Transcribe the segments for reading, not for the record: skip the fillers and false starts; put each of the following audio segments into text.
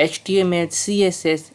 HTML CSS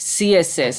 CSS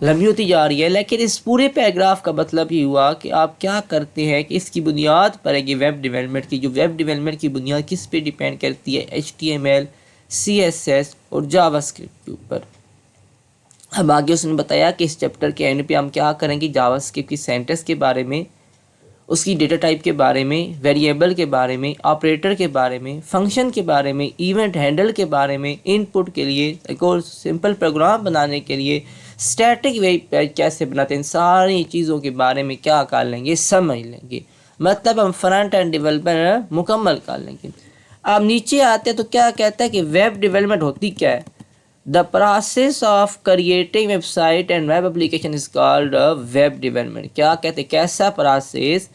لمبی ہوتی جا رہی ہے، لیکن اس پورے پیراگراف کا مطلب یہ ہوا کہ آپ کیا کرتے ہیں کہ اس کی بنیاد پر ہے کہ ویب ڈیولپمنٹ کی، جو ویب ڈیولپمنٹ کی بنیاد کس پہ ڈیپینڈ کرتی ہے؟ HTML CSS اور جاوا اسکرپٹ کے اوپر۔ اب آگے اس نے بتایا کہ اس چیپٹر کے اینڈ پہ ہم کیا کریں گے، جاوا اسکرپٹ کی سینٹنس کے بارے میں، اس کی ڈیٹا ٹائپ کے بارے میں، ویریبل کے بارے میں، آپریٹر کے بارے میں، فنکشن کے بارے میں، ایونٹ ہینڈل کے بارے میں، ان پٹ کے لیے ایک اور سمپل پروگرام بنانے کے لیے اسٹیٹک ویب پیج کیسے بناتے ہیں، ان ساری چیزوں کے بارے میں کیا کر لیں گے، سمجھ لیں گے۔ مطلب ہم فرنٹ اینڈ ڈیولپمنٹ مکمل کر لیں گے۔ اب نیچے آتے تو کیا کہتا ہے کہ ویب ڈیولپمنٹ ہوتی کیا ہے؟ The process of creating website and web application is called web development۔ کیا کہتے ہیں؟ کیسا پروسیس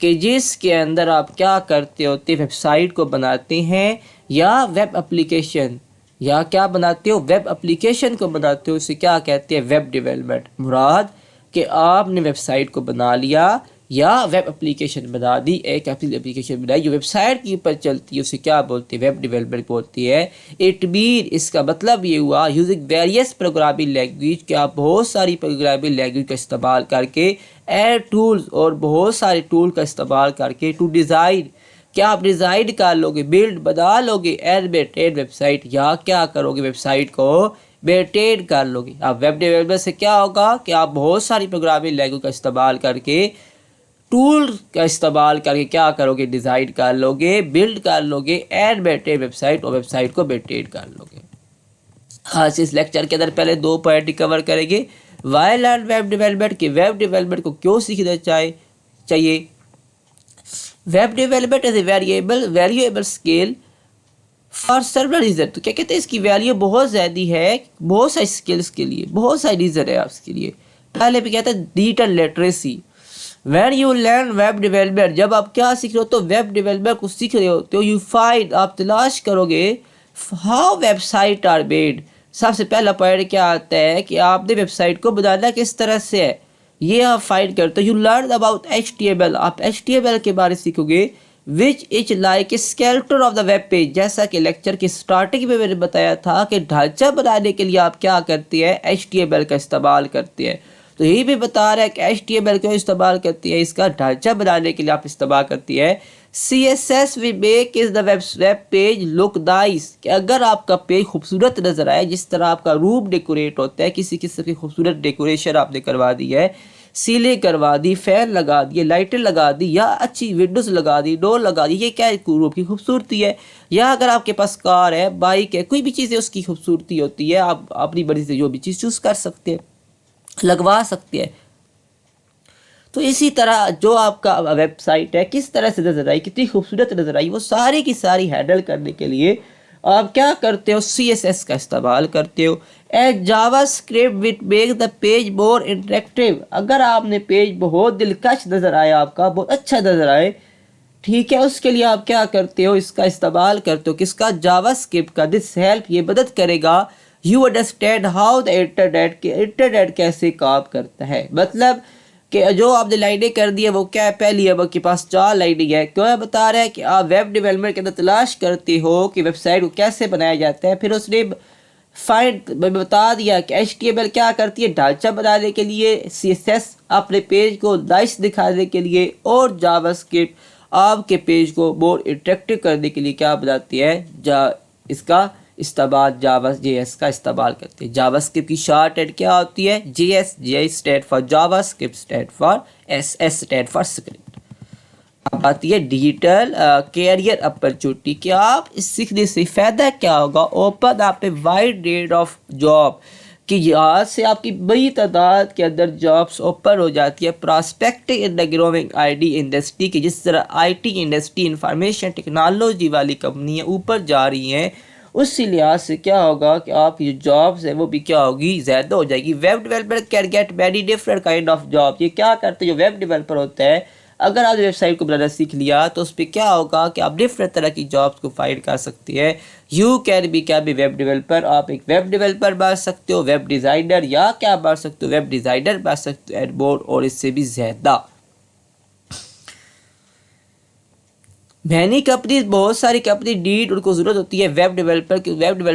کہ جس کے اندر آپ کیا کرتے ہوتے، ویب سائٹ کو بناتے ہیں یا ویب اپلیکیشن، یا کیا بناتے ہو، ویب اپلیکیشن کو بناتے ہو، اسے کیا کہتے ہیں؟ Web development. مراد کہ آپ نے ویب سائٹ کو بنا لیا یا ویب اپلیکیشن بنا دی، ایک اپلیکیشن بنائی جو ویب سائٹ کے اوپر چلتی ہے، اسے کیا بولتی ہے؟ ویب ڈیولپمنٹ بولتی ہے۔ اٹ مین، اس کا مطلب یہ ہوا، یوزنگ ویریس پروگرامنگ لینگویج، کہ آپ بہت ساری پروگرامنگ لینگویج کا استعمال کر کے، ایڈ ٹولز، اور بہت سارے ٹول کا استعمال کر کے، ٹو ڈیزائن، کیا آپ ڈیزائن کر لو گے، بلڈ بنا لو گے، اینڈ مینٹین ویب سائٹ، یا کیا کرو گے، ویب سائٹ کو مینٹین کر لو گے۔ اب ویب ڈیولپمنٹ سے کیا ہوگا کہ آپ بہت ساری پروگرامنگ لینگویج کا استعمال کر کے، ٹول کا استعمال کر کے کیا کرو گے، ڈیزائن کر لو گے، بلڈ کر لو گے، اینڈ مینٹین ویب سائٹ، اور ویب سائٹ کو مینٹین کر لو گے۔ آج اس لیکچر کے اندر پہلے 2 پوائنٹ کور کریں گے۔ وائی لرن ویب ڈیولپمنٹ، کہ ویب ڈیولپمنٹ کو کیوں سیکھنا چاہیے۔ Web development is a variable skill for several reason, تو کیا کہتے ہیں اس کی ویلیو بہت زیادہ ہے بہت ساری اسکلس کے لیے، بہت ساری ریزن ہے اس کے لیے۔ پہلے بھی کہتے ہیں digital literacy. When you learn web development, جب آپ کیا سیکھ رہے ہو تو ویب ڈیولپمنٹ کو سیکھ رہے ہو تو یو فائنڈ، آپ تلاش کرو گے، how website are made. سب سے پہلا پوائنٹ کیا آتا ہے کہ آپ نے ویب سائٹ کو بنانا کس طرح سے ہے، یہ آپ فائنڈ کرتے ہو۔ یو لرن اباؤٹ HTML، آپ HTML کے بارے سیکھو گے، which is like skeleton of the web page, جیسا کہ لیکچر کی اسٹارٹنگ میں نے بتایا تھا کہ ڈھانچہ بنانے کے لیے آپ کیا کرتے ہیں، HTML کا استعمال کرتے ہیں۔ تو یہ بھی بتا رہا ہے کہ HTML کیوں استعمال کرتی ہے، اس کا ڈھانچہ بنانے کے لیے آپ استعمال کرتی ہے۔ CSS will make is the web page look nice، کہ اگر آپ کا پیج خوبصورت نظر آئے، جس طرح آپ کا روم ڈیکوریٹ ہوتا ہے، کسی قسم کی خوبصورت ڈیکوریشن آپ نے کروا دی ہے، سیلیں کروا دی، فین لگا دی، لائٹیں لگا دی، یا اچھی ونڈوز لگا دی، ڈور لگا دی، یہ کیا ہے، روم کی خوبصورتی ہے۔ یا اگر آپ کے پاس کار ہے، بائک ہے، کوئی بھی چیز ہے، اس کی خوبصورتی ہوتی ہے، آپ اپنی مرضی سے جو بھی چیز چوز کر سکتے ہیں، لگوا سکتے ہیں۔ تو اسی طرح جو آپ کا ویب سائٹ ہے کس طرح سے نظر آئی، کتنی خوبصورت نظر آئی، وہ ساری کی ساری ہینڈل کرنے کے لیے آپ کیا کرتے ہو، CSS کا استعمال کرتے ہو۔ As JavaScript what make the page more interactive, اگر آپ نے پیج بہت دلکش نظر آئے، آپ کا بہت اچھا نظر آئے، ٹھیک ہے، اس کے لیے آپ کیا کرتے ہو، اس کا استعمال کرتے ہو، کس کا، جاوا اسکرپٹ کا۔ دس ہیلپ، یہ مدد کرے گا، you understand how the internet, کہ انٹرنیٹ کیسے کام کرتا ہے۔ مطلب کہ جو آپ نے لائنیں کر دی ہے وہ کیا ہے، پہلی اب کے پاس 4 لائنیں ہے، کیوں بتا رہا ہے کہ آپ ویب ڈیولپمنٹ کے اندر تلاش کرتے ہو کہ ویب سائٹ کو کیسے بنایا جاتا ہے۔ پھر اس نے بتا دیا کہ HTML کیا کرتی ہے، ڈھانچہ بنانے کے لیے، CSS اپنے پیج کو نائس دکھانے کے لیے، اور جاوا اسکرپٹ آپ کے پیج کو مور انٹریکٹیو کرنے کے لیے کیا بناتی ہے، اس کا استعمال جاوا JS کا استعمال کرتے ہیں۔ جاوا اسکرپٹ کی شارٹ ہینڈ کیا ہوتی ہے، JS stand for Java, script stand for SS stand for script. اب آتی ہے ڈیجیٹل کیریئر اپرچونٹی، کہ آپ اس سیکھنے سے فائدہ کیا ہوگا، اوپن آپ وائڈ رینج آف جاب، کہ یہاں سے آپ کی بڑی تعداد کے اندر جابس اوپن ہو جاتی ہے۔ پراسپیکٹنگ ان دا گروونگ IT انڈسٹری، کہ جس طرح IT انڈسٹری انفارمیشن ٹیکنالوجی والی کمپنیاں اوپر جا رہی ہیں، اسی لحاظ سے کیا ہوگا کہ آپ کی جو جابس ہیں وہ بھی کیا ہوگی، زیادہ ہو جائے گی۔ Web developer can get many different kind of job, یہ کیا کرتے ہیں، جو ویب ڈیولپر ہوتا ہے، اگر آپ ویب سائٹ کو بنانا سیکھ لیا تو اس پہ کیا ہوگا کہ آپ ڈفرنٹ طرح کی جابس کو فائنڈ کر سکتے ہیں۔ یو کین بی کیا بھی ویب ڈیولپر، آپ ایک ویب ڈیولپر بن سکتے ہو، ویب ڈیزائنر، یا کیا بن سکتے ہو، ویب ڈیزائنر بن سکتے ہو، اینڈ مور، اور اس سے بھی زیادہ۔ مینی کمپنیز بہت ساری کمپنی نیڈ ان کو ضرورت ہوتی ہے ویب ڈیولپر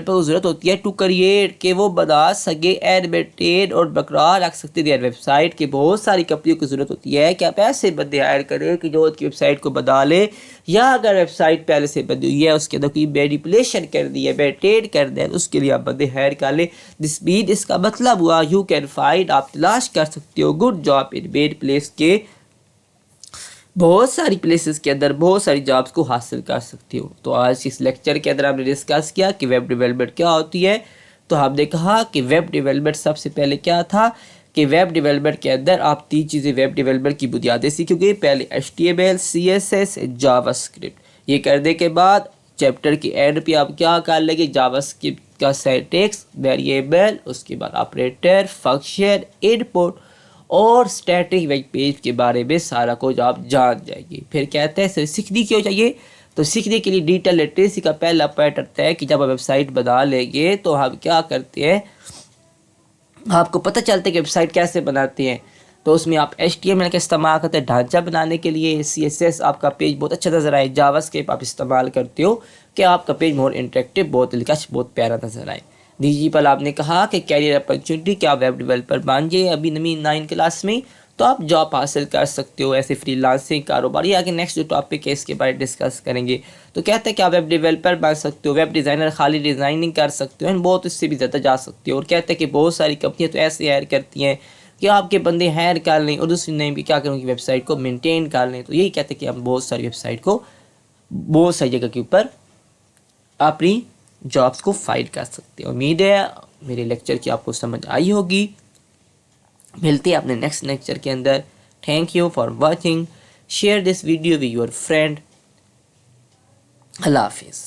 کو ضرورت ہوتی ہے ٹو کریٹ کہ وہ بنا سکے اینڈ مینٹین اور برقرار رکھ سکتے دیئر ویب سائٹ کی. بہت ساری کمپنیوں کو ضرورت ہوتی ہے کہ آپ ایسے بندے ہائر کریں کہ جو کی ویب سائٹ کو بنا لے, یا اگر ویب سائٹ پہلے سے بنی ہوئی ہے اس کے اندر کوئی مینیپولیشن کر دی ہے, مینٹین کر دیں, اس کے لیے آپ بندے ہائر کر لیں. دس مین اس کا مطلب ہوا یو کین فائنڈ آپ تلاش کر سکتے ہو good job in main place کے بہت ساری پلیسز کے اندر بہت ساری جابس کو حاصل کر سکتے ہو. تو آج اس لیکچر کے اندر ہم نے ڈسکس کیا کہ ویب ڈیولپمنٹ کیا ہوتی ہے. تو ہم نے کہا کہ ویب ڈیولپمنٹ سب سے پہلے کیا تھا کہ ویب ڈیولپمنٹ کے اندر آپ 3 چیزیں ویب ڈیولپمنٹ کی بنیادیں سیکھو گے. پہلے HTML CSS جاوا اسکرپٹ. یہ کرنے کے بعد چیپٹر کے اینڈ پہ آپ کیا کر لیں گے, جاوا اسکرپٹ کا سینٹیکس, ویریبل, اس کے بعد آپریٹر, فنکشن, ان پٹ اور اسٹیٹک ویب پیج کے بارے میں سارا کچھ آپ جان جائیں گے. پھر کہتے ہیں سیکھنی کیوں چاہیے, تو سیکھنے کے لیے ڈیجیٹل لٹریسی کا پہلا پوائنٹ ہوتا ہے کہ جب آپ ویب سائٹ بنا لیں گے تو ہم کیا کرتے ہیں, آپ کو پتہ چلتا ہے کہ ویب سائٹ کیسے بناتے ہیں. تو اس میں آپ HTML کا استعمال کرتے ہیں ڈھانچہ بنانے کے لیے, CSS آپ کا پیج بہت اچھا نظر آئے, جاوا اسکرپٹ آپ استعمال کرتے ہو کہ آپ کا پیج بہت انٹریکٹیو, بہت دلکش, بہت پیارا نظر آئے. ڈیجیٹل آپ نے کہا کہ کیریئر اپرچونٹی کہ آپ ویب ڈیولپر بن جائے ابھی نئی 9 کلاس میں تو آپ جاب حاصل کر سکتے ہو, ایسے فری لانسنگ کاروبار. یہ آگے نیکسٹ جو ٹاپک ہے اس کے بارے میں ڈسکس کریں گے. تو کہتے ہیں کہ آپ ویب ڈیولپر بن سکتے ہو, ویب ڈیزائنر خالی ڈیزائننگ کر سکتے ہو, بہت اس سے بھی زیادہ جا سکتے ہو. اور کہتے ہیں کہ بہت ساری کمپنیاں تو ایسے ہائر کرتی ہیں کہ آپ کے بندے ہائر کر لیں اور دوسری نہیں بھی کیا کروں کہ ویب سائٹ کو مینٹین کر لیں. تو یہی کہتے ہیں کہ ہم بہت ساری ویب سائٹ کو بہت ساری جگہ کے اوپر اپنی جابس کو فائنڈ کر سکتے ہیں. امید ہے میرے لیکچر کی آپ کو سمجھ آئی ہوگی. ملتے ہیں اپنے نیکسٹ لیکچر کے اندر. Thank you for watching. Share this video with your friend. اللہ حافظ.